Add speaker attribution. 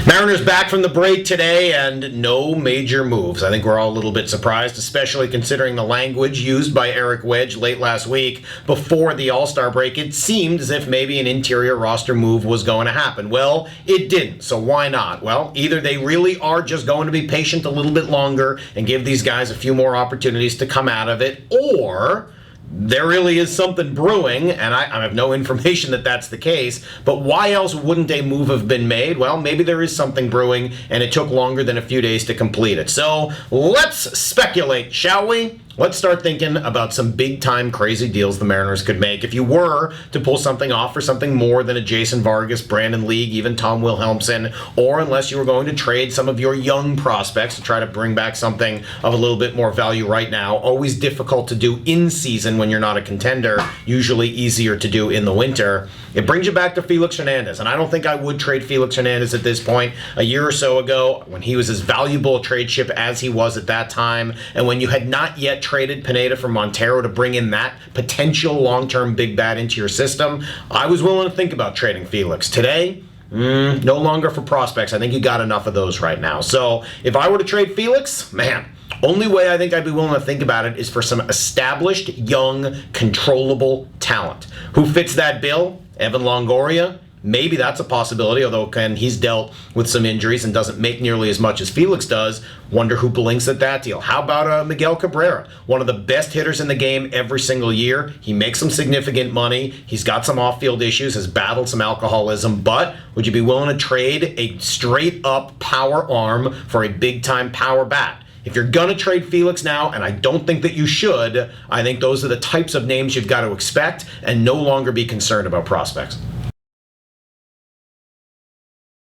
Speaker 1: Mariners back from the break today and no major moves. I think we're all a little bit surprised, especially considering the language used by Eric Wedge late last week before the All-Star break. It seemed as if maybe an interior roster move was going to happen. Well, it didn't, so why not? Well, either they really are just going to be patient a little bit longer and give these guys a few more opportunities to come out of it, or there really is something brewing, and I have no information that that's the case, but why else wouldn't a move have been made? Well, maybe there is something brewing, and it took longer than a few days to complete it. So let's speculate, shall we? Let's start thinking about some big-time crazy deals the Mariners could make if you were to pull something off for something more than a Jason Vargas, Brandon League, even Tom Wilhelmsen, or unless you were going to trade some of your young prospects to try to bring back something of a little bit more value right now. Always difficult to do in season when you're not a contender, usually easier to do in the winter. It brings you back to Felix Hernandez, and I don't think I would trade Felix Hernandez at this point. A year or so ago, when he was as valuable a trade chip as he was at that time, and when you had not yet traded Pineda for Montero to bring in that potential long-term big bat into your system, I was willing to think about trading Felix. Today, no longer for prospects. I think you got enough of those right now. So if I were to trade Felix, man, only way I think I'd be willing to think about it is for some established, young, controllable talent. Who fits that bill? Evan Longoria? Maybe that's a possibility, although he's dealt with some injuries and doesn't make nearly as much as Felix does. Wonder who blinks at that deal. How about Miguel Cabrera? One of the best hitters in the game every single year. He makes some significant money. He's got some off-field issues, has battled some alcoholism, but would you be willing to trade a straight-up power arm for a big-time power bat? If you're going to trade Felix now, and I don't think that you should, I think those are the types of names you've got to expect and no longer be concerned about prospects.